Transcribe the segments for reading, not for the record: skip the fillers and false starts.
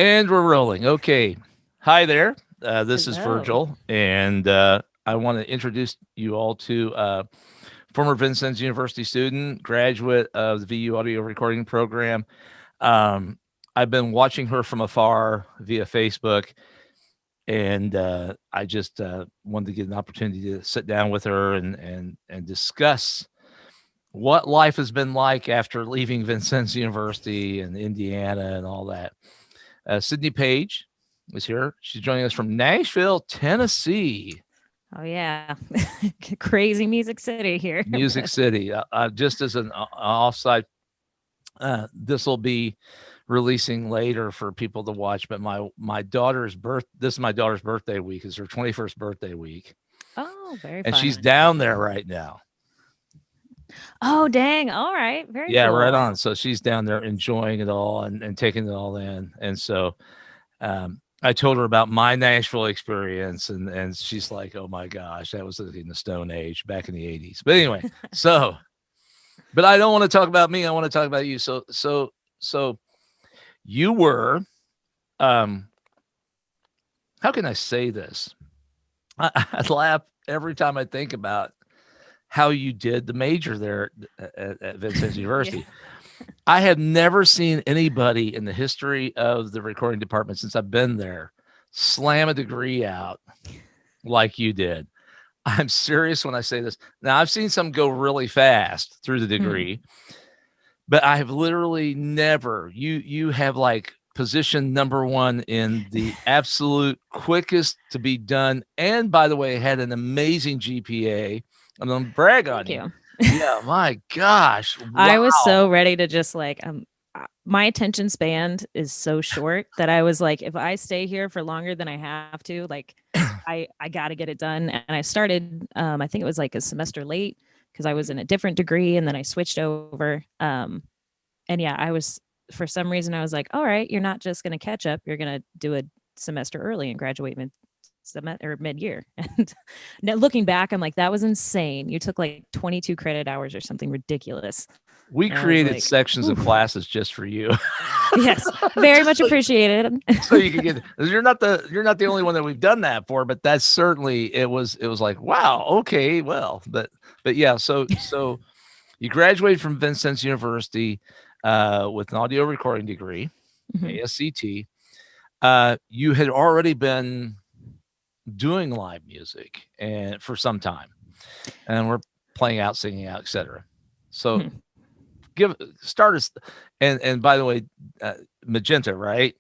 And we're rolling. Okay. Hi there. This is Hello. Virgil, and I want to introduce you all to former Vincennes University student, graduate of the VU audio recording program. Um, I've been watching her from afar via Facebook, and I just wanted to get an opportunity to sit down with her and discuss what life has been like after leaving Vincennes University and Indiana and all that. Sydney Paige is here. She's joining us from Nashville, Tennessee, Oh yeah, crazy Music City here. Music But City. Just as an offside, this will be releasing later for people to watch. But my daughter's birth. This is my daughter's birthday week. Is her 21st birthday week, oh, very and she's fun. down there right now. Oh dang! All right, very Yeah, right cool. on. So she's down there enjoying it all and taking it all in. And so I told her about my Nashville experience, and she's like, "Oh my gosh, that was in the Stone Age, back in the '80s." But anyway, so, but I don't want to talk about me. I want to talk about you. So you were, um, how can I say this? I laugh every time I think about how you did the major there at Vincennes Yeah. University. I have never seen anybody in the history of the recording department since I've been there slam a degree out like you did. I'm serious when I say this. Now, I've seen some go really fast through the Hmm. degree, but I have literally never. You have like position number one in the absolute quickest to be done, and by the way, had an amazing GPA. I'm gonna brag on Thank you. you. Yeah, my gosh, I was wow. so ready to just my attention span is so short that I was like, if I stay here for longer than I have to, like, I got to get it done. And I started, I think it was like a semester late because I was in a different degree, and then I switched over. And yeah, I was for some reason I was like, all right, you're not just going to catch up, you're going to do a semester early and graduate or mid year. And now looking back, I'm like, that was insane. You took like 22 credit hours or something ridiculous. We And I was created like, sections of oof. classes just for you. Yes, very Just much so appreciated. so you could get you're not the only one that we've done that for, but that's certainly it was like, wow, okay, well, but yeah, so you graduated from Vincennes University with an audio recording degree, Mhm. ASCT. You had already been doing live music and for some time, and we're playing out, singing out, etc. So Mhm. give start us and by the way, Magenta, right?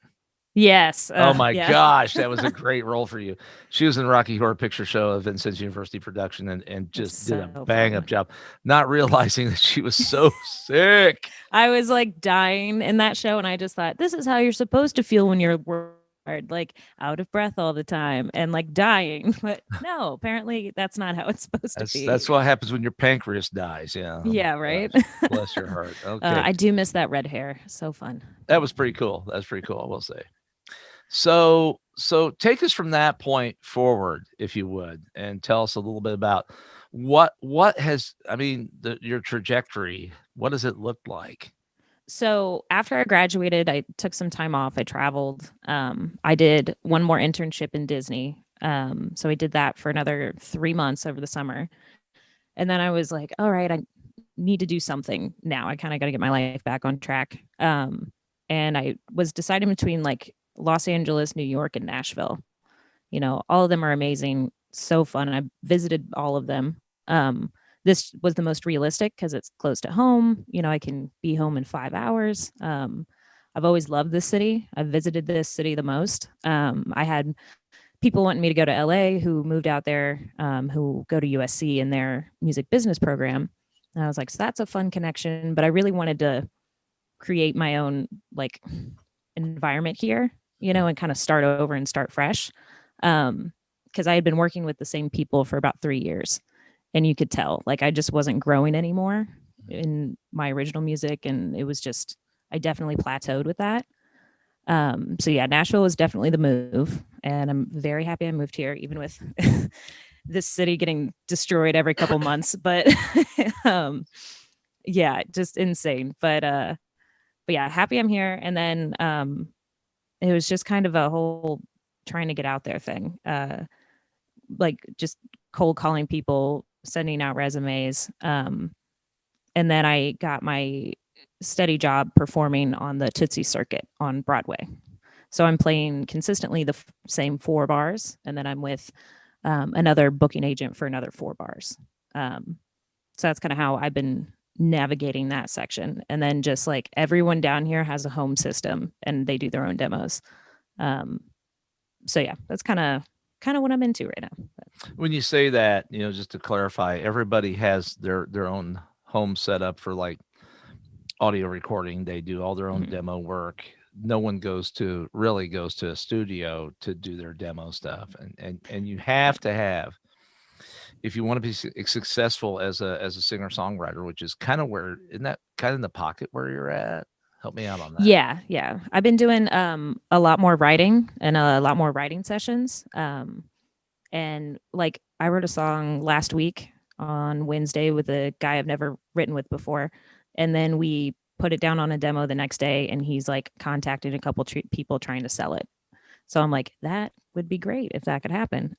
Yes. Oh my Yeah. gosh, that was a great role for you. She was in Rocky Horror Picture Show of Vincennes University production and It's just did a so bang up fun. job, not realizing that she was so sick. I was like dying in that show, and I just thought, this is how you're supposed to feel when you're hard, like out of breath all the time and like dying. But no, apparently that's not how it's supposed to be. That's what happens when your pancreas dies. Yeah. Oh my Yeah, right. gosh. Bless your heart. Okay. I do miss that red hair. So fun. That was pretty cool. That's pretty cool, I will say. So take us from that point forward, if you would, and tell us a little bit about what has I mean your trajectory. What does it look like? So after I graduated, I took some time off. I traveled. I did one more internship in Disney. So I did that for another 3 months over the summer. And then I was like, all right, I need to do something now. I kind of got to get my life back on track. And I was deciding between like Los Angeles, New York, and Nashville. You know, all of them are amazing, so fun. I visited all of them. This was the most realistic because it's close to home. You know, I can be home in 5 hours. I've always loved this city. I've visited this city the most. I had people wanting me to go to LA who moved out there, who go to USC in their music business program. And I was like, so that's a fun connection. But I really wanted to create my own like environment here, you know, and kind of start over and start fresh. Because I had been working with the same people for about 3 years, and you could tell like I just wasn't growing anymore in my original music, and it was just I definitely plateaued with that. So yeah, Nashville was definitely the move, and I'm very happy I moved here, even with this city getting destroyed every couple months. But um, yeah, just insane. But yeah, happy I'm here. And then it was just kind of a whole trying to get out there thing. Like just cold calling people, sending out resumes. And then I got my steady job performing on the Tootsie circuit on Broadway. So I'm playing consistently the same 4 bars, and then I'm with another booking agent for another 4 bars. So that's kind of how I've been navigating that section. And then just like everyone down here has a home system and they do their own demos. Um, so yeah, that's kind of what I'm into right now. When you say that, just to clarify, everybody has their own home setup for like audio recording. They do all their own Mhm. demo work. No one really goes to a studio to do their demo stuff. And you have to have, if you want to be successful as a singer songwriter, which is kind of where, isn't that kind of in the pocket where you're at? Help me out on that. Yeah, yeah. I've been doing a lot more writing and a lot more writing sessions. And like I wrote a song last week on Wednesday with a guy I've never written with before, and then we put it down on a demo the next day, and he's like contacted a couple people trying to sell it. So I'm like, that would be great if that could happen.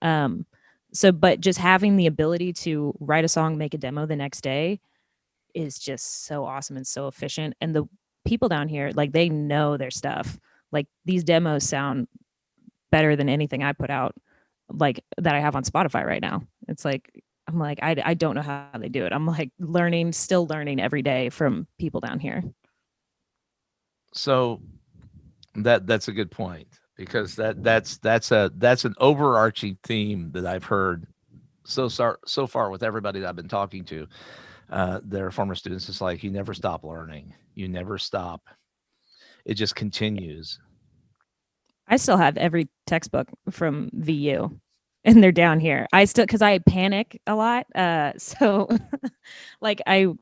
So, but just having the ability to write a song, make a demo the next day is just so awesome and so efficient. And the people down here, like they know their stuff. Like these demos sound better than anything I put out, like that I have on Spotify right now. It's like I'm like I don't know how they do it. I'm like still learning every day from people down here. So that's a good point, because that's an overarching theme that I've heard so far with everybody that I've been talking to. Their former students, it's like you never stop learning. You never stop. It just continues. I still have every textbook from VU and they're down here. I still cuz I panic a lot. So like I'm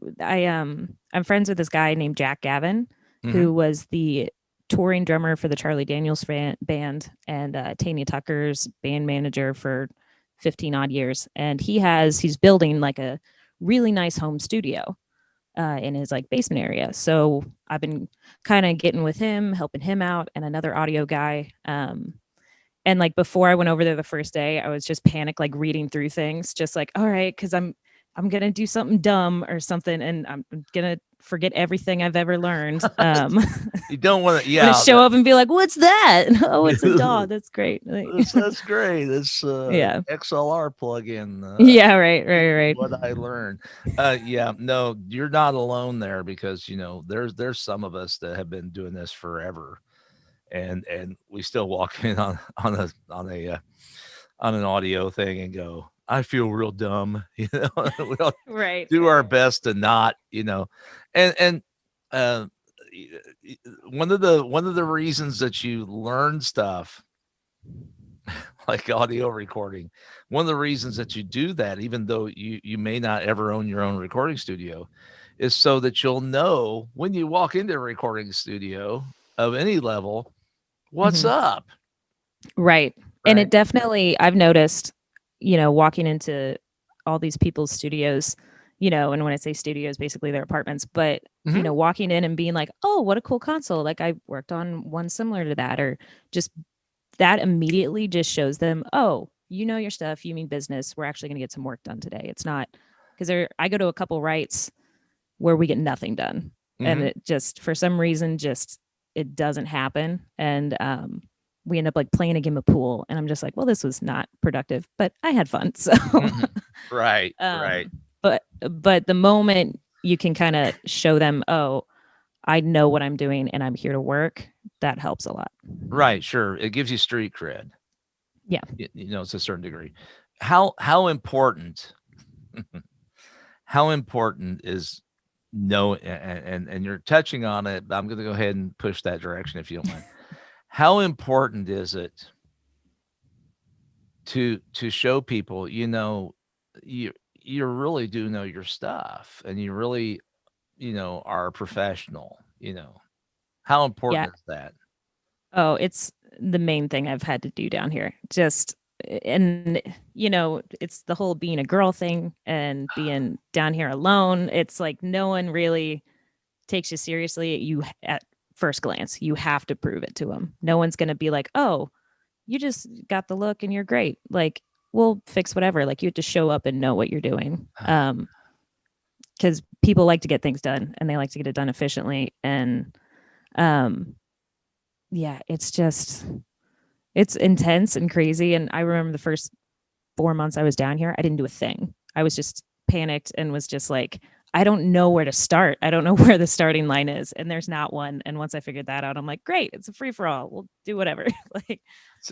friends with this guy named Jack Gavin Hmm. who was the touring drummer for the Charlie Daniels band and Tanya Tucker's band manager for 15 odd years, and he's building like a really nice home studio in his like basement area. So I've been kind of getting with him, helping him out, and another audio guy. And like before I went over there the first day, I was just panic, like reading through things, just like, all right, because I'm gonna do something dumb or something, and I'm gonna forget everything I've ever learned. You don't want to, I'm gonna yeah. show up and be like, "What's that? Oh, it's a DAW. That's great." Like, That's great. This yeah, XLR plugin. yeah, right, This right, is right. what I learned. Yeah, no, you're not alone there, because there's some of us that have been doing this forever, and we still walk in on an audio thing and go, I feel real dumb. We all Right, do right, our right. best to not, and uh, one of the reasons that you learn stuff like audio recording, one of the reasons that you do that, even though you may not ever own your own recording studio, is so that you'll know when you walk into a recording studio of any level, what's Mhm. up, Right. And it right? definitely, I've noticed, walking into all these people's studios, and when I say studios, basically their apartments, but, Hmm. walking in and being like, oh, what a cool console. Like I worked on one similar to that, or just that immediately just shows them, oh, you know your stuff, you mean business. We're actually going to get some work done today. It's not because I go to a couple rights where we get nothing done. And Hmm. it just, for some reason, just it doesn't happen. And we end up like playing a game of pool. And I'm just like, well, this was not productive, but I had fun. So, Hmm. Right, right, um, but the moment you can kind of show them, oh, I know what I'm doing and I'm here to work, that helps a lot. right. Sure, it gives you street cred. Yeah. It's a certain degree. How important how important is no and you're touching on it, but I'm going to go ahead and push that direction if you don't mind. How important is it to show people, you really do know your stuff, and you really, are a professional, how Yeah. important is that? Oh, it's the main thing I've had to do down here. Just and it's the whole being a girl thing and being down here alone. It's like no one really takes you seriously. first glance. You have to prove it to them. No one's going to be like, oh, you just got the look and you're great. Like, we'll fix whatever. Like, you have to show up and know what you're doing. Because people like to get things done and they like to get it done efficiently. And um, yeah, it's intense and crazy. And I remember the first 4 months I was down here, I didn't do a thing. I was just panicked and was just like, I don't know where to start. I don't know where the starting line is. And there's not one. And once I figured that out, I'm like, great, it's a free for all. We'll do whatever. Like,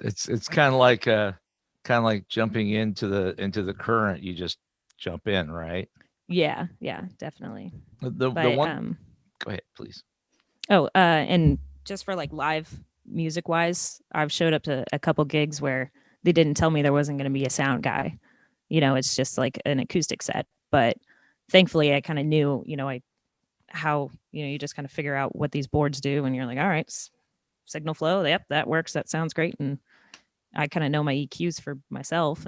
It's kind of like jumping into the current. You just jump in, right? yeah, yeah, definitely. The But one, go ahead, please. and just for like live music wise, I've showed up to a couple gigs where they didn't tell me there wasn't going to be a sound guy. It's just like an acoustic set. But thankfully, I kind of knew, how you just kind of figure out what these boards do, and you're like, all right, signal flow, yep, that works, that sounds great, and I kind of know my EQs for myself.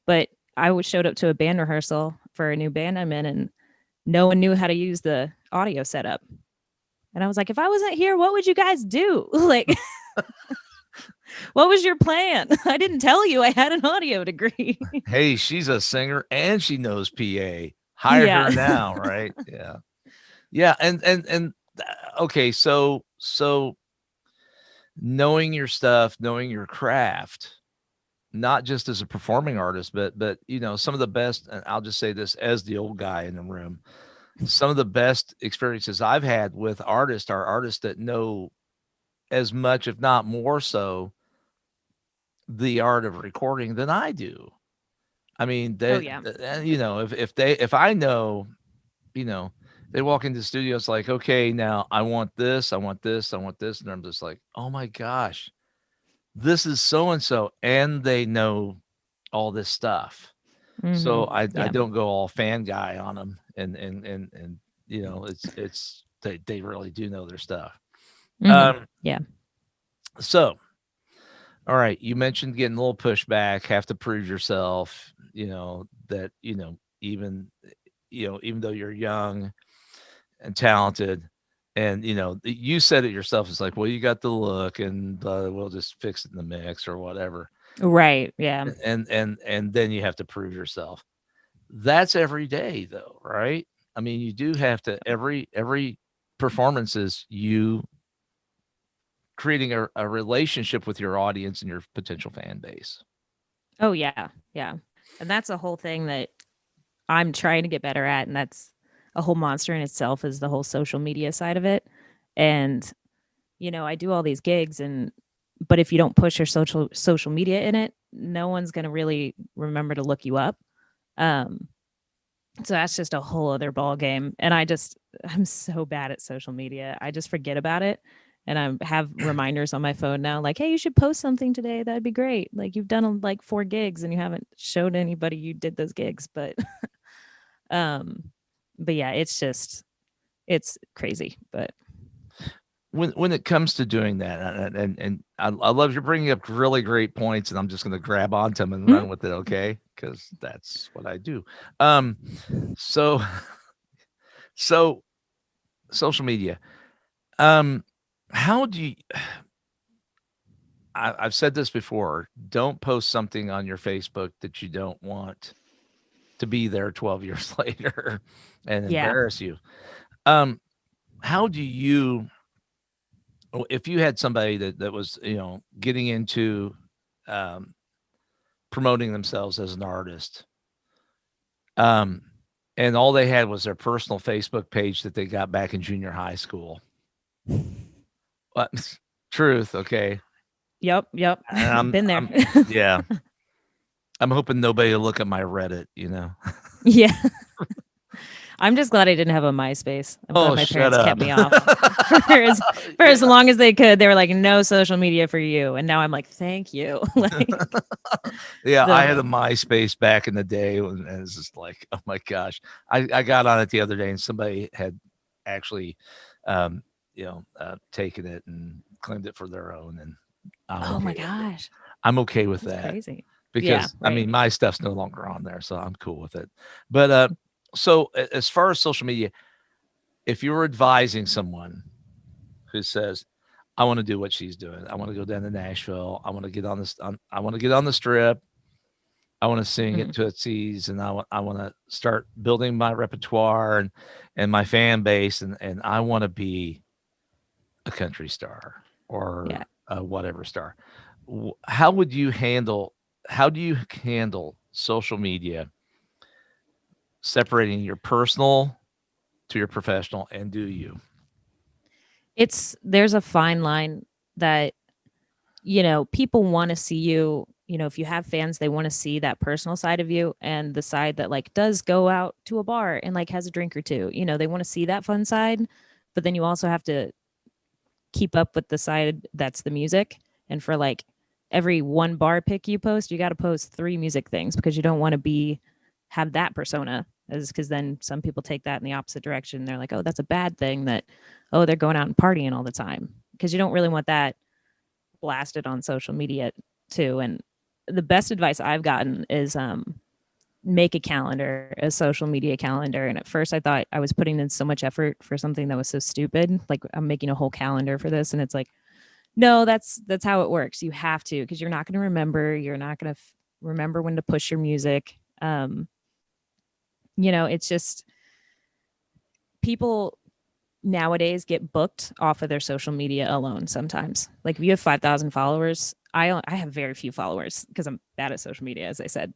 But I showed up to a band rehearsal for a new band I'm in, and no one knew how to use the audio setup. And I was like, if I wasn't here, what would you guys do? Like, what was your plan? I didn't tell you I had an audio degree. Hey, she's a singer and she knows PA. Hire Yeah. her now, right? Yeah. Yeah, and okay, so knowing your stuff, knowing your craft, not just as a performing artist, but some of the best, and I'll just say this as the old guy in the room, some of the best experiences I've had with artists are artists that know as much, if not more so, the art of recording than I do. I mean, Oh they, yeah. if I know, they walk into the studio, it's like, okay, now I want this, I want this, I want this, and I'm just like, oh my gosh, this is so and so, and they know all this stuff. So I Yeah. don't go all fan guy on them, and it's they really do know their stuff. Um, Yeah. so all right, you mentioned getting a little pushback, have to prove yourself, that even though you're young and talented, and you said it yourself, it's like, well, you got the look, and we'll just fix it in the mix or whatever. Right. Yeah. And then you have to prove yourself. That's every day though, right? I mean, you do have to, every performance is you creating a relationship with your audience and your potential fan base. Oh yeah. Yeah. And that's a whole thing that I'm trying to get better at. And that's a whole monster in itself, is the whole social media side of it. And, I do all these gigs, but if you don't push your social media in it, no one's going to really remember to look you up. Um, so that's just a whole other ball game. And I'm so bad at social media. I just forget about it. And I have reminders on my phone now, like, hey, you should post something today. That'd be great. Like, you've done like 4 gigs and you haven't showed anybody you did those gigs. Um, but yeah, it's crazy. But When it comes to doing that, and I love you bringing up really great points, and I'm just going to grab onto them and run with it, okay? Because that's what I do. So so social media. How do you? I've said this before. Don't post something on your Facebook that you don't want to be there 12 years later and yeah. embarrass you. How do you? If you had somebody that was getting into um, promoting themselves as an artist, um, and all they had was their personal Facebook page that they got back in junior high school. But truth, okay. Yep. And I'm, Been there. I'm, yeah. I'm hoping nobody will look at my Reddit. Yeah. I'm just glad I didn't have a MySpace. I'm glad Oh, my shut parents up. kept me off for as long as they could. They were like, no social media for you. And now I'm like, thank you. Like, Yeah, I had a so, MySpace back in the day, and it's just like, oh my gosh. I got on it the other day, and somebody had actually, taken it and claimed it for their own, and I'm oh my okay with it. gosh, I'm okay with that's that crazy. Yeah. because I Right. mean, my stuff's no longer on there, so I'm cool with it. But so as far as social media, if you were advising someone who says, I want to do what she's doing. I want to go down to Nashville. I want to get on this. I want to get on the strip. I want to sing Mhm. it to its ease, and I want to start building my repertoire and my fan base, and I want to be a country star Yeah. or a whatever star. How would you handle? How do you handle social media separating your personal to your professional, and do you? There's a fine line that, people want to see you. If you have fans, they want to see that personal side of you and the side that like does go out to a bar and like has a drink or two. They want to see that fun side, but then you also have to keep up with the side that's the music. And for like every one bar pick you post, you got to post three music things because you don't want to have that persona, as because then some people take that in the opposite direction. They're like, oh, that's a bad thing that, oh, they're going out and partying all the time, because you don't really want that blasted on social media too. And the best advice I've gotten is make a calendar, a social media calendar. And at first I thought I was putting in so much effort for something that was so stupid. Like, I'm making a whole calendar for this. And it's like, no, that's how it works. You have to, because you're not going to remember. You're not going to remember when to push your music. It's just people nowadays get booked off of their social media alone sometimes. Like, if you have 5,000 followers, I have very few followers because I'm bad at social media, as I said.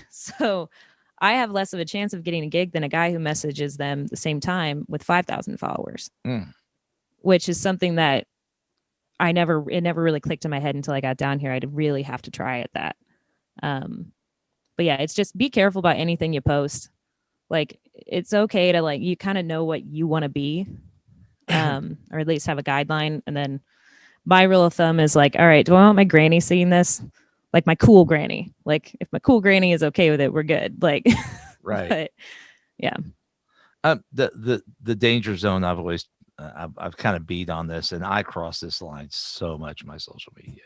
So I have less of a chance of getting a gig than a guy who messages them the same time with 5,000 followers, Mm. which is something that it never really clicked in my head until I got down here. I'd really have to try at that. Um, but yeah, it's just be careful about anything you post. Like, it's okay to, like, you kind of know what you want to be, or at least have a guideline. And then my rule of thumb is like, all right, do I want my granny seeing this? Like, my cool granny. Like, if my cool granny is okay with it, we're good. Like, Right. but yeah. The danger zone. I've kind of beat on this, and I cross this line so much in my social media.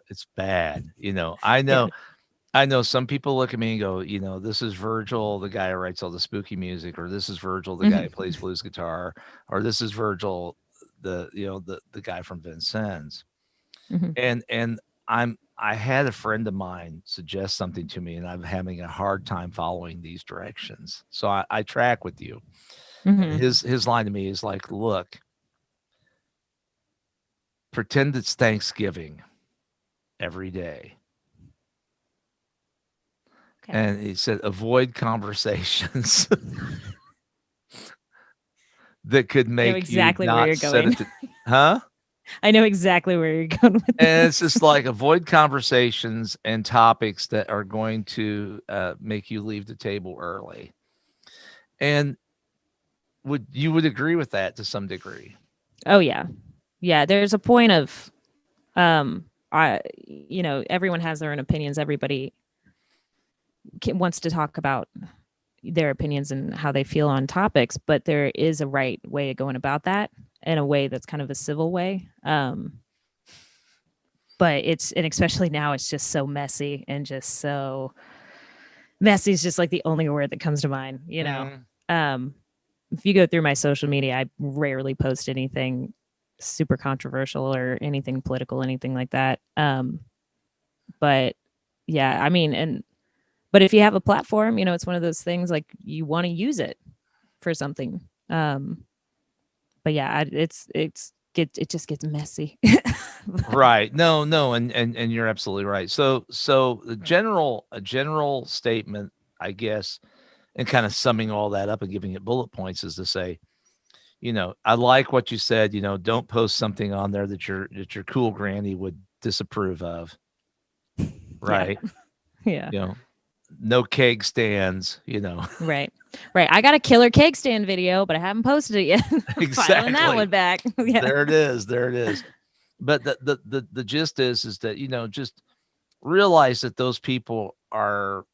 It's bad. Yeah. I know some people look at me and go, this is Virgil, the guy who writes all the spooky music, or this is Virgil, the guy who Hmm. plays blues guitar, or this is Virgil, the guy from Vincennes. Hmm. And I had a friend of mine suggest something to me, and I'm having a hard time following these directions. So I track with you. And Hmm. his line to me is like, look, pretend it's Thanksgiving every day. Okay. And he said, avoid conversations that could I know make you exactly where not you're set going. it to, huh? I know exactly where you're going with And it's this. just like avoid conversations and topics that are going to make you leave the table early. And would agree with that to some degree? Oh yeah. Yeah, there's a point of everyone has their own opinions. Everybody wants to talk about their opinions and how they feel on topics, but there is a right way of going about that, in a way that's kind of a civil way. But and especially now, it's just so messy, and just so messy is just like the only word that comes to mind. Mm, Um, if you go through my social media, I rarely post anything super controversial or anything political, anything like that. But yeah, I mean, but if you have a platform, it's one of those things like you want to use it for something. Um, but yeah, it just gets messy. But, right. No, no, and you're absolutely right. So a general statement, I guess, and kind of summing all that up and giving it bullet points is to say, I like what you said, don't post something on there that your cool granny would disapprove of. yeah, Right. yeah, You know, no keg stands. right, right. I got a killer cake stand video, but I haven't posted it yet. I'm filing that Exactly. one back. Yeah. There it is. There it is. But the gist is that, just realize that those people are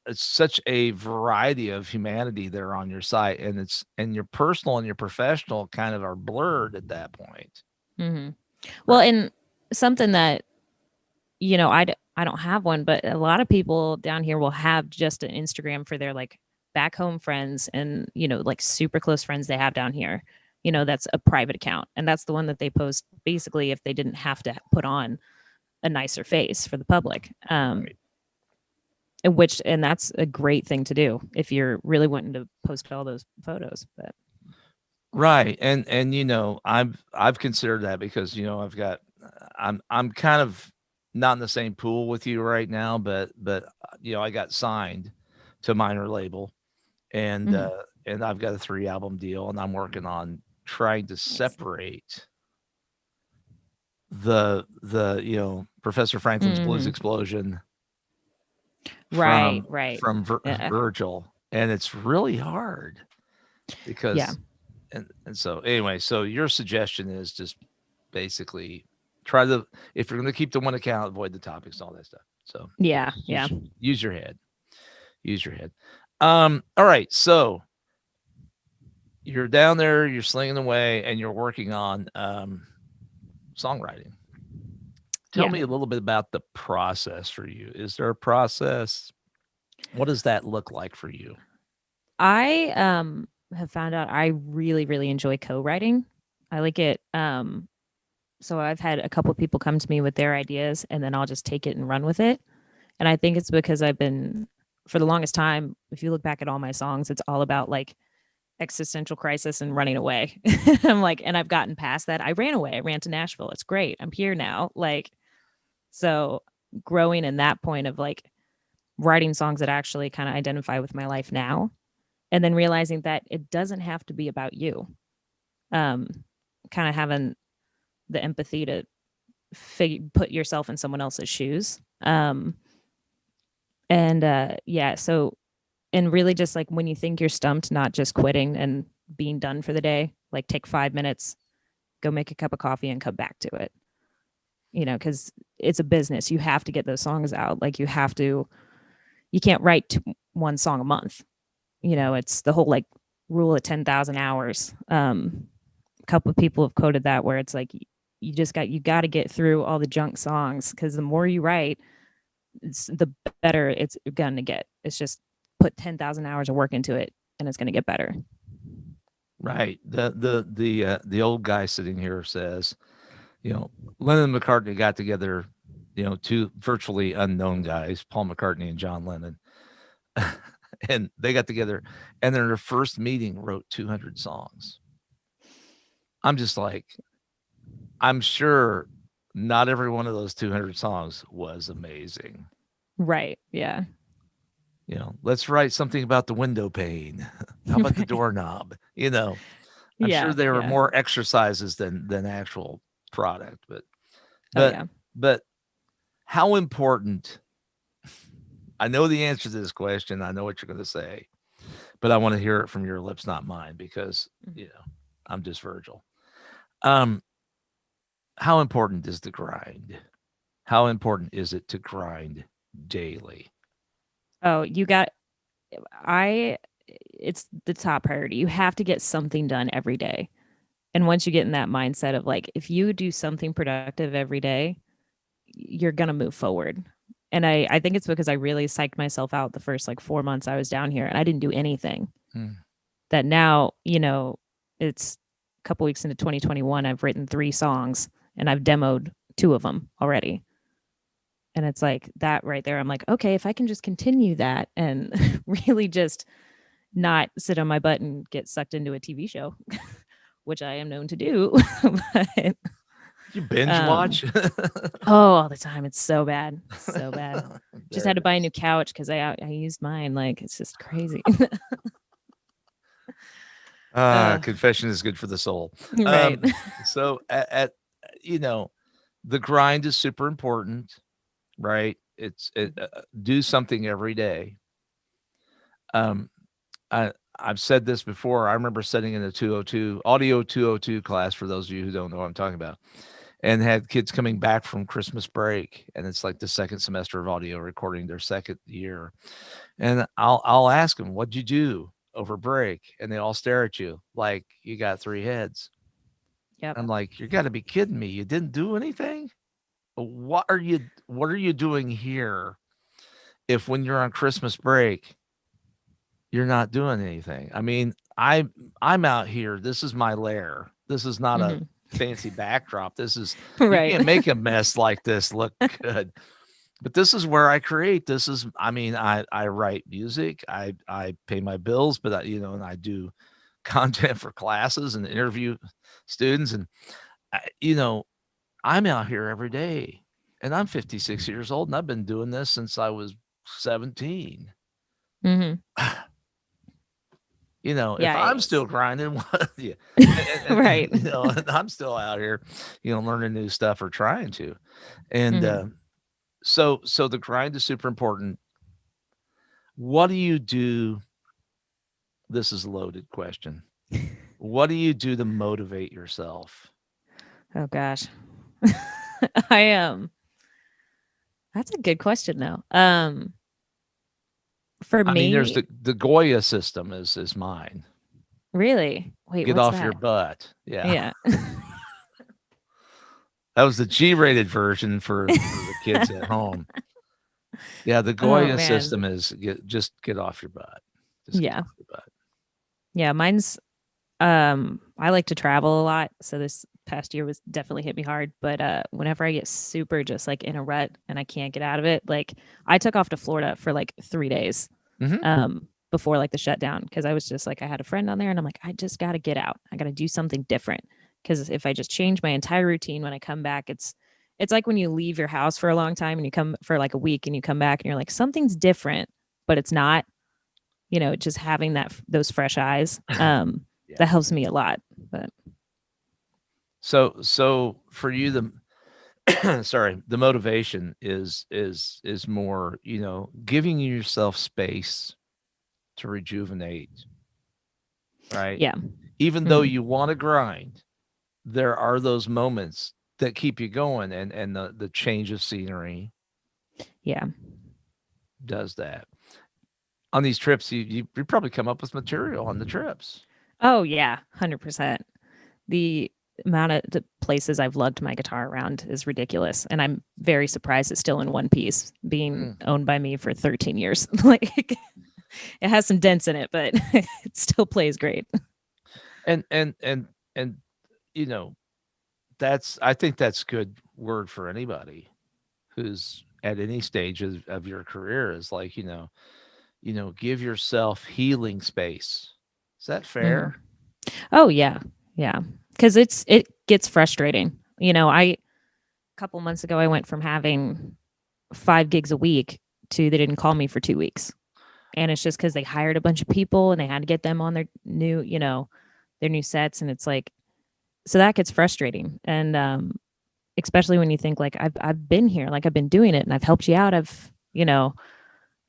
it's such a variety of humanity that are on your site, and your personal and your professional kind of are blurred at that point. Hmm. Well, Right. and something that I don't have one, but a lot of people down here will have just an Instagram for their like back home friends and, like super close friends they have down here. That's a private account. And that's the one that they post basically if they didn't have to put on a nicer face for the public. Right. And that's a great thing to do if you're really wanting to post all those photos. But Right. And I've considered that because I've got I'm kind of not in the same pool with you right now, but I got signed to a minor label and mhm, uh and I've got a 3 album deal and I'm working on trying to nice. separate the Professor Franklin's Blues Hmm. Explosion Right, from right. Yeah. Virgil, and it's really hard Yeah. because and so anyway, so your suggestion is just basically try the if you're going to keep the one account, avoid the topics and all that stuff. So Yeah. Yeah. use your head, use your head. All right, so you're down there, you're slinging away, and you're working on songwriting. Tell Yeah. me a little bit about the process for you. Is there a process? What does that look like for you? I have found out I really, really enjoy co-writing. I like it. So I've had a couple people come to me with their ideas and then I'll just take it and run with it. And I think it's because I've been for the longest time, if you look back at all my songs, it's all about like existential crisis and running away. I'm like, and I've gotten past that. I ran away. I ran to Nashville. It's great. I'm here now. Like, so growing in that point of like writing songs that actually kind of identify with my life now, and then realizing that it doesn't have to be about you. Um, kind of having the empathy to put yourself in someone else's shoes. And yeah, so and really just like when you think you're stumped, not just quitting and being done for the day, like take 5 minutes, go make a cup of coffee and come back to it. Because it's a business. You have to get those songs out. Like you can't write one song a month. It's the whole like rule of 10,000 hours. A couple of people have quoted that where it's like, you got to get through all the junk songs because the more you write, the better it's going to get. It's just put 10,000 hours of work into it and it's going to get better. Right. The old guy sitting here says, Lennon and McCartney got together, two virtually unknown guys, Paul McCartney and John Lennon, and they got together, and in their first meeting wrote 200 songs. I'm just like, I'm sure not every one of those 200 songs was amazing. Right. Yeah. Let's write something about the window pane. How about the Right. doorknob? I'm sure Yeah. there were Yeah. more exercises than actual product, but Oh, but yeah. but how important I know the answer to this question. I know what you're going to say, but I want to hear it from your lips, not mine, because I'm just Virgil. Um, how important is the grind? How important is it to grind daily? Oh, I, it's the top priority. You have to get something done every day. And once you get in that mindset of like, if you do something productive every day, you're going to move forward. And I think it's because I really psyched myself out the first like 4 months I was down here and I didn't do anything. Hmm. That now, it's a couple weeks into 2021, I've written 3 songs and I've demoed 2 of them already. And it's like that right there. I'm like, okay, if I can just continue that and really just not sit on my butt and get sucked into a TV show, which I am known to do. But You binge um watch? oh, all the time. It's so bad. So bad. Just There had it to buy a is. new couch because I used mine. Like it's just crazy. uh, Confession is good for the soul. right. So you know, the grind is super important, right? Do something every day. Um, I've said this before. I remember sitting in a 202 audio 202 class for those of you who don't know what I'm talking about, and had kids coming back from Christmas break, and it's like the second semester of audio recording, their second year, and I'll ask them, "What'd you do over break?" And they all stare at you like you got 3 heads. Yep. I'm like, "You got to be kidding me! You didn't do anything? What are you doing here? If when you're on Christmas break, you're not doing anything. I mean, I'm out here. This is my lair. This is not a Mhm. fancy backdrop. This is you Right. can't make a mess like this look good. But this is where I create. This is I mean, I write music. I pay my bills, but and I do content for classes and interview students and I, you know, I'm out here every day. And I'm 56 years old and I've been doing this since I was 17. Mhm. If Yeah, I'm still grinding, what yeah, right. and I'm still out here, learning new stuff or trying to. And Mhm. so the grind is super important. What do you do? This is a loaded question. What do you do to motivate yourself? Oh gosh. I That's a good question though. For I mean, there's me, the Goya system is mine. really. Wait, Get what's off your that? butt. Yeah. Yeah. That was the G-rated version for the kids at home. Yeah, the Oh Goya man. system is just get off your butt. Just get Yeah. off your butt. Yeah, mine's I like to travel a lot, so this past year was definitely hit me hard, but whenever I get super just like in a rut and I can't get out of it, like I took off to Florida for like 3 days Mhm. before like the shutdown because I was just like I had a friend on there and I'm like I just got to get out. I got to do something different because if I just change my entire routine when I come back, it's like when you leave your house for a long time and you come for like a week and you come back and you're like something's different, but it's not. Just having those fresh eyes, Yeah. that helps me a lot. But So for you, sorry, the motivation is more, giving yourself space to rejuvenate, right? yeah. Even though Mhm. you want to grind, there are those moments that keep you going, and the change of scenery Yeah. does that. On these trips, you probably come up with material on the trips. Oh, yeah, 100%. The amount of the places I've lugged my guitar around is ridiculous, and I'm very surprised it's still in one piece, being Mm. owned by me for 13 years. Like, it has some dents in it, but it still plays great. And you know, that's I think that's good word for anybody who's at any stage of your career is like, give yourself healing space. Is that Mhm. fair? Oh, yeah. Yeah. Because it gets frustrating. A couple months ago, I went from having 5 gigs a week to they didn't call me for 2 weeks. And it's just because they hired a bunch of people and they had to get them on their new sets. And it's like, so that gets frustrating. And especially when you think like I've been here, like I've been doing it and I've helped you out.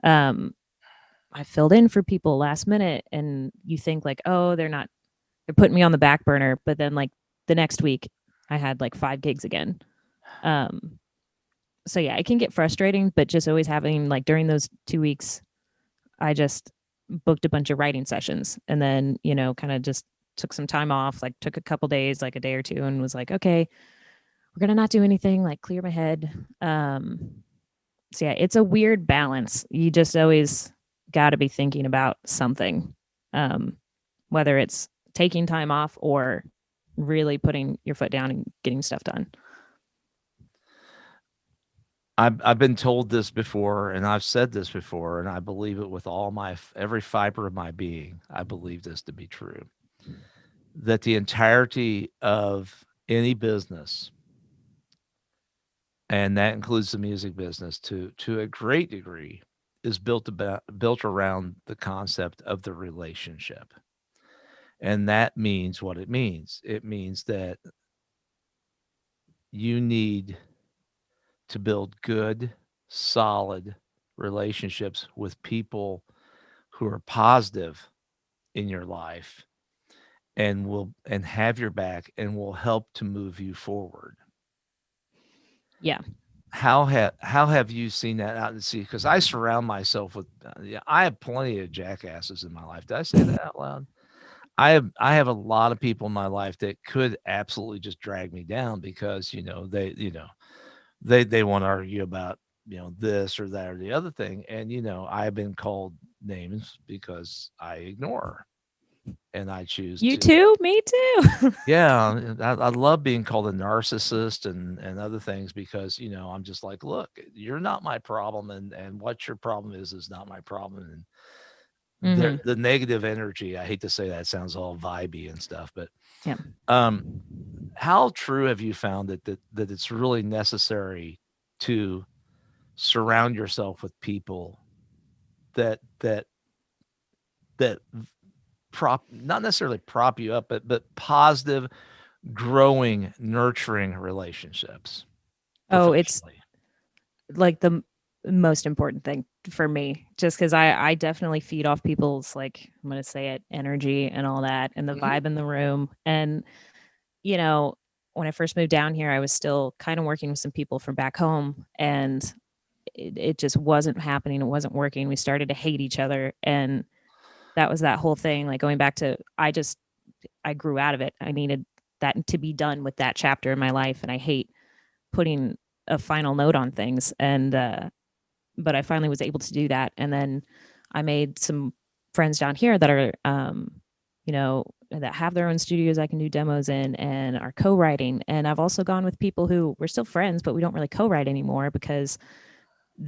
Um, I filled in for people last minute and you think like, oh, they're putting me on the back burner. But then like the next week I had like 5 gigs again. Um, so yeah, it can get frustrating, but just always having like during those 2 weeks, I just booked a bunch of writing sessions and then, kind of just took some time off, like took a couple days, like a day or two, and was like, okay, we're gonna not do anything, like clear my head. So yeah, it's a weird balance. You just always gotta be thinking about something. Um, whether it's taking time off or really putting your foot down and getting stuff done. I've been told this before, and I've said this before, and I believe it with every fiber of my being. I believe this to be true. That the entirety of any business, and that includes the music business to a great degree, is built around the concept of the relationship. And that means what it means. It means that you need to build good, solid relationships with people who are positive in your life and have your back and will help to move you forward. Yeah. How have you seen that out in the sea? Because I surround myself with yeah, I have plenty of jackasses in my life. Did I say that out loud? I have a lot of people in my life that could absolutely just drag me down because they want to argue about this or that or the other thing, and I've been called names because I ignore and I choose You to. too? Me too. Yeah, I love being called a narcissist and other things because I'm just like, look, you're not my problem, and what your problem is not my problem, and Hmm. the negative energy. I hate to say that, it sounds all vibey and stuff, but Yeah. um, how true have you found that it's really necessary to surround yourself with people that that that prop not necessarily prop you up, but positive, growing, nurturing relationships Oh, it's professionally? like most important thing for me, just because I definitely feed off people's, like, I'm gonna say it, energy and all that, and the Mhm. vibe in the room. And you know, when I first moved down here, I was still kind of working with some people from back home, and it just wasn't happening. It wasn't working. We started to hate each other, and that was that whole thing. Like going back to, I grew out of it. I needed that to be done with that chapter in my life, and I hate putting a final note on things. And but I finally was able to do that, and then I made some friends down here that are, that have their own studios I can do demos in and are co-writing. And I've also gone with people who we're still friends, but we don't really co-write anymore because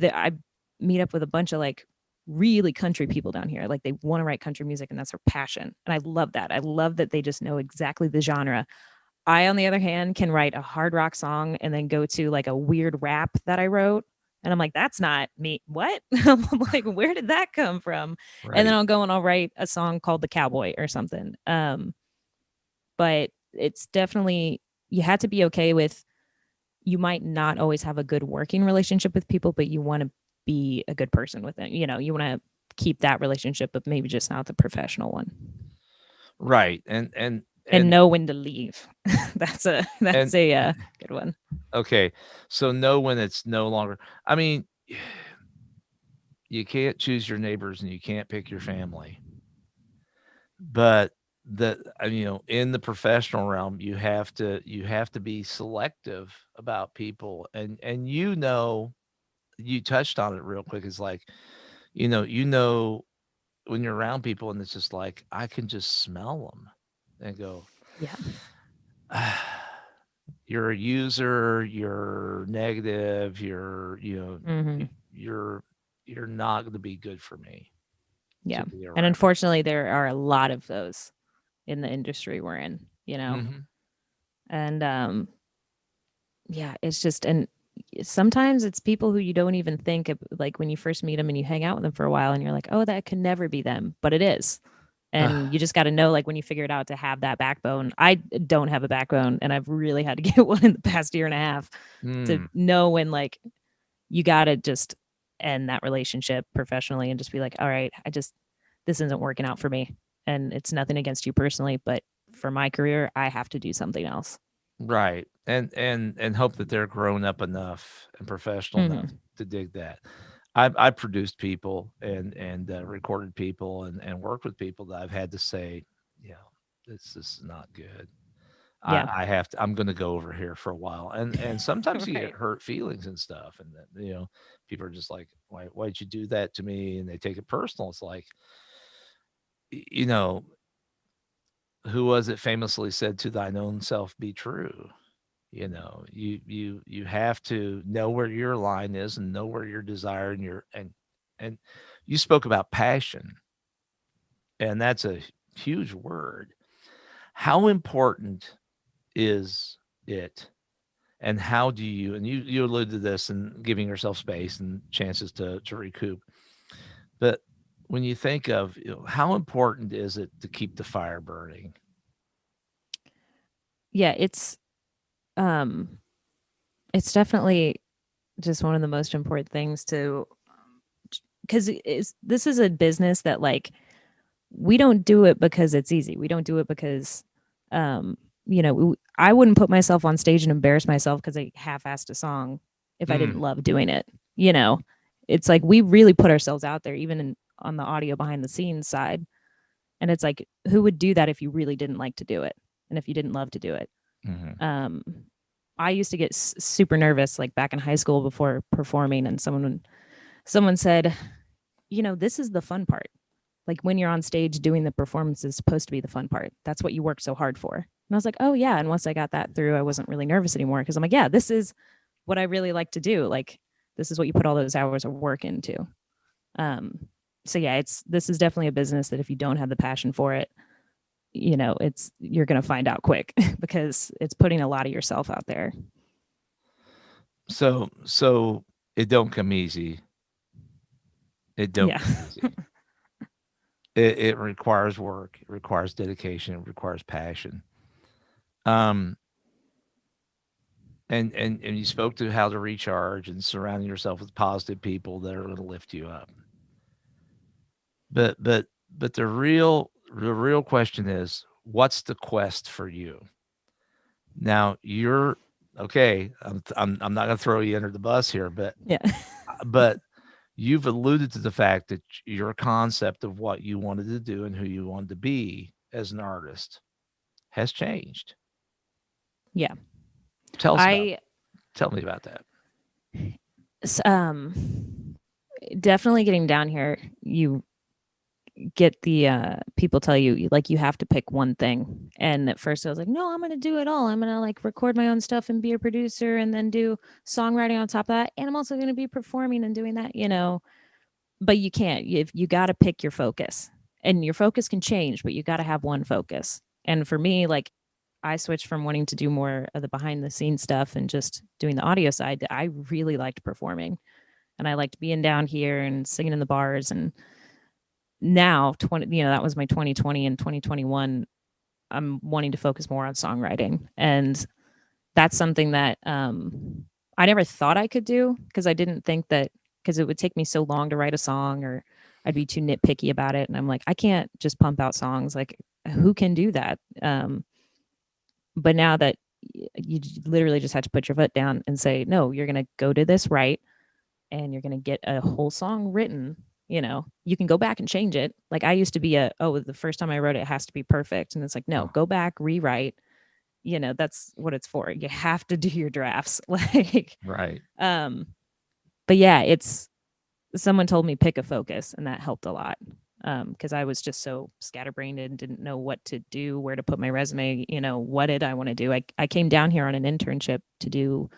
I meet up with a bunch of like really country people down here. Like they want to write country music and that's their passion. And I love that. I love that they just know exactly the genre. I, on the other hand, can write a hard rock song and then go to like a weird rap that I wrote. And I'm like, that's not me. What? I'm like, where did that come from? And then Right. I'll go and I'll write a song called The Cowboy or something. But it's definitely, you had to be okay with, you might not always have a good working relationship with people, but you want to be a good person with it. You want to keep that relationship, but maybe just not the professional one, Right. and know when to leave. That's And a good one. okay. So know when it's no longer. I mean, you can't choose your neighbors and you can't pick your family. But in the professional realm, you have to be selective about people, and you touched on it real quick. It's like, when you're around people and it's just like I can just smell them and go, Yeah. you're a user, you're negative, Hmm. you're not going to be good for me Yeah. to be And around. unfortunately, there are a lot of those in the industry we're in. Hmm. And yeah, it's just, and sometimes it's people who you don't even think of, like when you first meet them and you hang out with them for a while and you're like, oh, that can never be them, but it is. And you just got to know, like, when you figure it out, to have that backbone. I don't have a backbone, and I've really had to get one in the past year and a half to Mm, know when, like, you got to just end that relationship professionally and just be like, all right, this isn't working out for me. And it's nothing against you personally, but for my career, I have to do something else. right, and hope that they're grown up enough and professional enough Hmm. to dig that. I produced people and recorded people and worked with people that I've had to say, you know, this is not good. Yeah. I have to. I'm going to go over here for a while, and sometimes you get Right. hurt feelings and stuff, and then, people are just like, why'd you do that to me? And they take it personal. It's like, y- you know, who was it famously said, "To thine own self be true." You have to know where your line is and know where your desire and you spoke about passion, and that's a huge word. How important is it, and how do you, and you alluded to this, and giving yourself space and chances to recoup, but when you think of, how important is it to keep the fire burning? Yeah. Um, it's definitely just one of the most important things to, because this is a business that, like, we don't do it because it's easy. We don't do it because, um, I wouldn't put myself on stage and embarrass myself because I half-assed a song if I didn't Mm, love doing it. You know, it's like we really put ourselves out there, even on the audio behind the scenes side. And it's like, who would do that if you really didn't like to do it and if you didn't love to do it? mhm. Um, I used to get super nervous, like back in high school before performing, and someone said, this is the fun part. Like when you're on stage doing the performance is supposed to be the fun part. That's what you work so hard for. And I was like, oh yeah. And once I got that through, I wasn't really nervous anymore because I'm like, yeah, this is what I really like to do. Like this is what you put all those hours of work into. Um, so yeah, this is definitely a business that if you don't have the passion for it, it's you're gonna find out quick because it's putting a lot of yourself out there. So it don't come easy. It don't Yeah. come easy. It requires work. It requires dedication. It requires passion. Um, and you spoke to how to recharge and surrounding yourself with positive people that are going to lift you up. But the real question is, what's the quest for you? Now you're okay. I'm not going to throw you under the bus here, Yeah. but you've alluded to the fact that your concept of what you wanted to do and who you wanted to be as an artist has changed. Yeah. Tell us about I tell me about that. definitely getting down here, you get the people tell you like you have to pick one thing. And at first I was like, no, I'm gonna do it all. I'm gonna like record my own stuff and be a producer and then do songwriting on top of that. And I'm also gonna be performing and doing that. But you can't. You got to pick your focus. And your focus can change, but you got to have one focus. And for me, like I switched from wanting to do more of the behind the scenes stuff and just doing the audio side. I really liked performing and I liked being down here and singing in the bars. And now 20, that was my 2020 and 2021. I'm wanting to focus more on songwriting. And that's something that I never thought I could do because I didn't think that because it would take me so long to write a song or I'd be too nitpicky about it. And I'm like, I can't just pump out songs. Like, who can do that? But now that you literally just have to put your foot down and say, no, you're going to go to this right and you're going to get a whole song written. You can go back and change it. Like I used to be the first time I wrote it has to be perfect. And it's like, no, Oh, go back, rewrite. That's what it's for. You have to do your drafts. Like, right. um, but yeah, it's someone told me pick a focus, and that helped a lot. Because I was just so scatterbrained and didn't know what to do, where to put my resume. What did I want to do? I came down here on an internship to do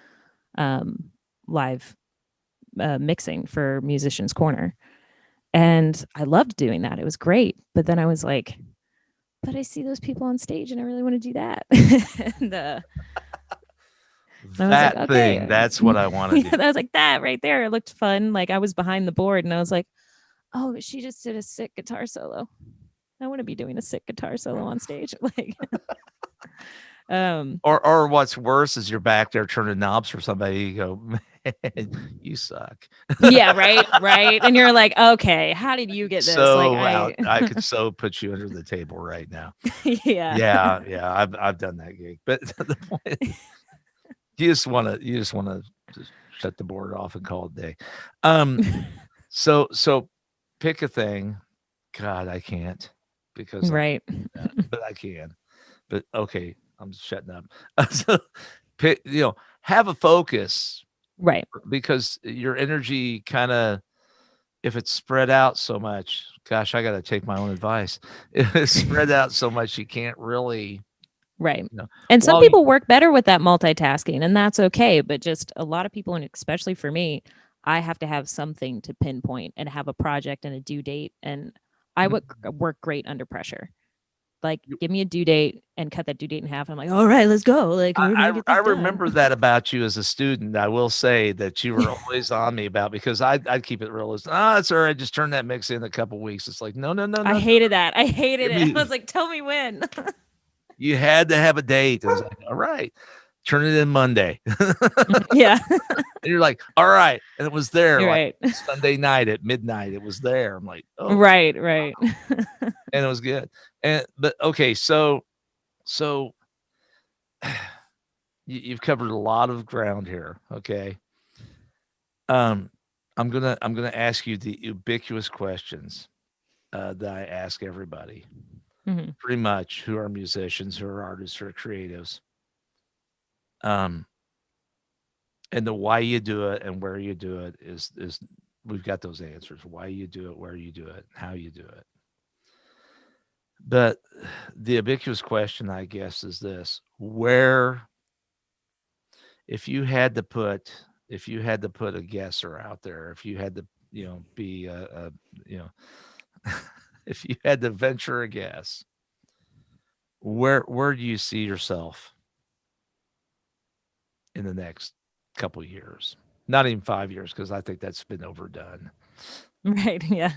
live mixing for Musicians Corner, and I loved doing that. It was great. But then I was like, but I see those people on stage, and I really want to do that. and I was like, That thing, okay. that's what I want to Yeah, do. I was like, that right there. It looked fun. Like I was behind the board and I was like, oh, but she just did a sick guitar solo. I want to be doing a sick guitar solo on stage. Like, um, Or what's worse is you're back there turning knobs for somebody. You go, man, you suck. yeah, right, right. And you're like, okay, how did you get this? Like, So I, out. I could so put you under the table right now. yeah, Yeah, yeah. I've done that gig. But the point is, you just wanna just shut the board off and call it a day. Um, so pick a thing. God, I can't because I'm right, but I can. But okay, I'm shutting up. So pick, have a focus right. because your energy kind of if it's spread out so much, gosh, I got to take my own advice. If it's spread out so much, you can't really, Right. you know, And some well, people work better with that multitasking, and that's okay. But just a lot of people, and especially for me, I have to have something to pinpoint and have a project and a due date. And I would work great under pressure. Like, give me a due date and cut that due date in half. I'm like, all right, let's go. Like, we're I gonna get I this done. remember that about you as a student. I will say that you were always on me about because I'd keep it real. It's all right. Just turn that mix in a couple weeks. It's like no, no, no, I no. hated that. I hated Give it. I me was like, tell me when. you had to have a date. I was like, all right, turn it in Monday. yeah, And you're like, all right. And it was there you're like right. Sunday night at midnight. It was there. I'm like, oh, Right, right. and it was good. And but okay, so you've covered a lot of ground here. Okay. Um, I'm gonna ask you the ubiquitous questions that I ask everybody, hmm pretty much who are musicians, who are artists, who are creatives. Um, and the why you do it and where you do it is we've got those answers. Why you do it, where you do it, how you do it. But the ubiquitous question, I guess, is this: where, if you had to put, if you had to put a guesser out there, if you had to, be you know, if you had to venture a guess, where do you see yourself in the next couple years? Not even 5 years, because I think that's been overdone. Right. Yeah.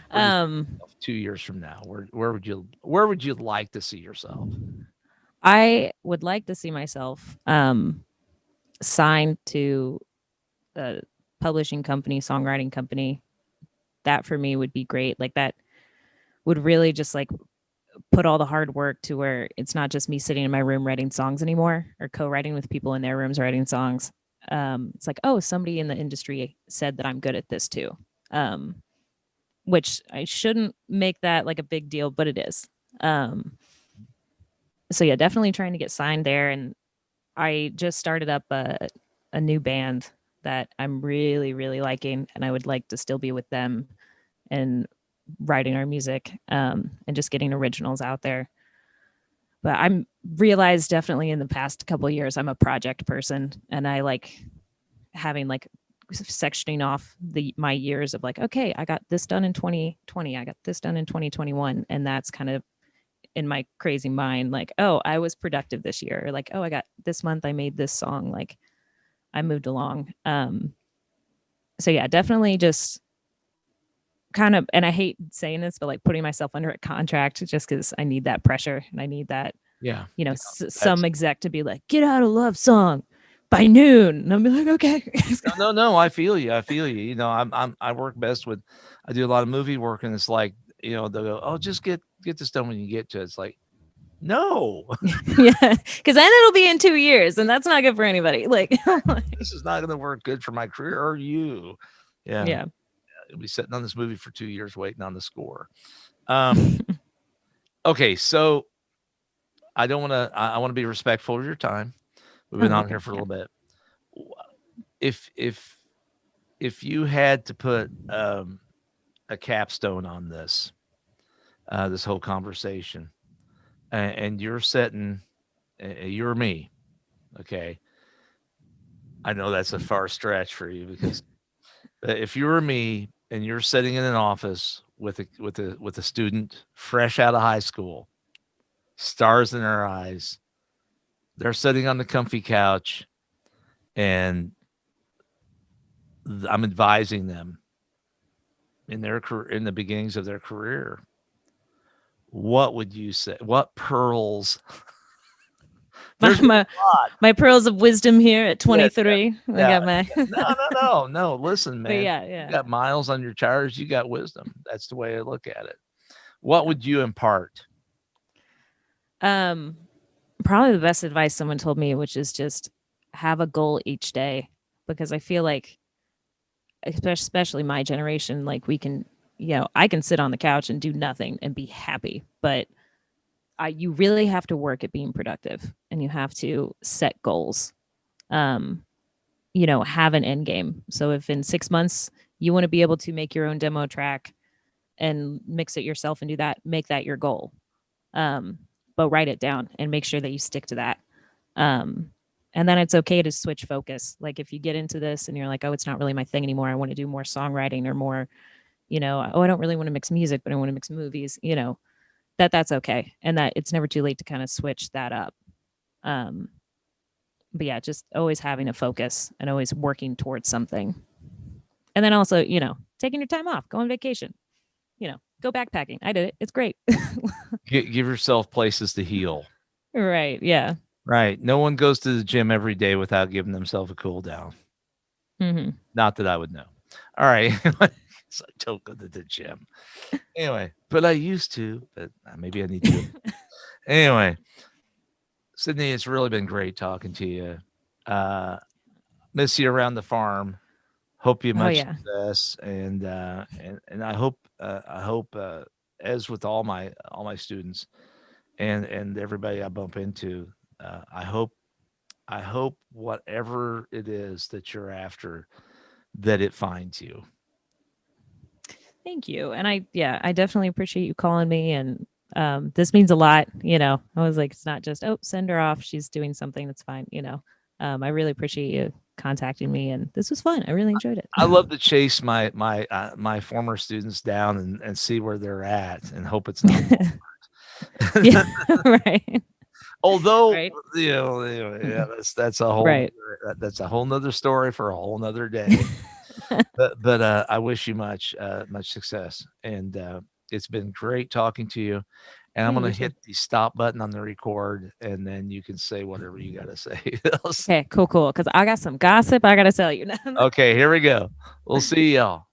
Where do you see Um, yourself 2 years from now? Where would you like to see yourself? I would like to see myself signed to a publishing company, songwriting company. That for me would be great. Like that would really just like put all the hard work to where it's not just me sitting in my room writing songs anymore or co-writing with people in their rooms writing songs. It's like, oh, somebody in the industry said that I'm good at this too. Um, which I shouldn't make that like a big deal, but it is. Um, so yeah, definitely trying to get signed there. And I just started up a new band that I'm really, really liking, and I would like to still be with them and writing our music and just getting originals out there. But I'm realized definitely in the past couple of years I'm a project person, and I like having like sectioning off the my years of like, okay, I got this done in 2020, I got this done in 2021, and that's kind of in my crazy mind like, oh, I was productive this year, or like, oh, I got this month I made this song, like I moved along. So yeah, definitely just kind of, and I hate saying this, but like putting myself under a contract just because I need that pressure and I need that, Yeah, yeah, some that's exec to be like, get out a love song by noon. And I'll be like, okay. no, no, no. I feel you. I feel you. I work best with. I do a lot of movie work, and it's like, they'll go, "Oh, just get this done when you get to it." It's like, no, Yeah. Cause then it'll be in 2 years and that's not good for anybody. Like, this is not going to work good for my career or you. Yeah, yeah. you'll be sitting on this movie for 2 years waiting on the score. Um, okay, so I don't want to. I want to be respectful of your time. We've been Oh, on okay. here for a Yeah. little bit. If you had to put a capstone on this whole conversation, and you're sitting, you're me, okay. I know that's a far stretch for you, because if you were me and you're sitting in an office with a student fresh out of high school, stars in their eyes, they're sitting on the comfy couch, and I'm advising them in their career, in the beginnings of their career, what would you say? What pearls? My, There's a my, lot. my pearls of wisdom here at Yeah, yeah, 23. I yeah, got my, yeah. No, no, no, no. Listen, but man, yeah, you yeah. got miles on your tires. You got wisdom. That's the way I look at it. What would you impart? Um, Probably the best advice someone told me, which is just have a goal each day, because I feel like, especially my generation, like we can, I can sit on the couch and do nothing and be happy, but you really have to work at being productive and you have to set goals. Um, have an end game. So if in 6 months you want to be able to make your own demo track and mix it yourself and do that, make that your goal. Um, but write it down and make sure that you stick to that. Um, and then it's okay to switch focus. Like if you get into this and you're like, oh, it's not really my thing anymore. I want to do more songwriting or more, oh, I don't really want to mix music, but I want to mix movies, that's okay. And that it's never too late to kind of switch that up. Um, but yeah, just always having a focus and always working towards something. And then also, taking your time off, go on vacation, go backpacking. I did it. It's great. Give yourself places to heal. Right. Yeah. Right. No one goes to the gym every day without giving themselves a cool down. Hmm. Not that I would know. All right. So I don't go to the gym. Anyway, but I used to, but maybe I need to. Anyway, Sydney, it's really been great talking to you. Uh, miss you around the farm. Hope you Oh, much yeah. success, and I hope as with all my students and everybody I bump into, I hope whatever it is that you're after, that it finds you. Thank you. And I definitely appreciate you calling me. And this means a lot. I was like, it's not just, oh, send her off. She's doing something that's fine. I really appreciate you contacting me. And this was fun. I really enjoyed it. I love to chase my former students down and see where they're at and hope it's not. Yeah. Right. Although, Right. yeah, that's a whole Right. that's a whole nother story for a whole nother day. But I wish you much success, and it's been great talking to you. And I'm Yeah, gonna you hit too. the stop button on the record, and then you can say whatever you gotta say. Okay, cool. Because I got some gossip I got to tell you. Okay, here we go. We'll see y'all.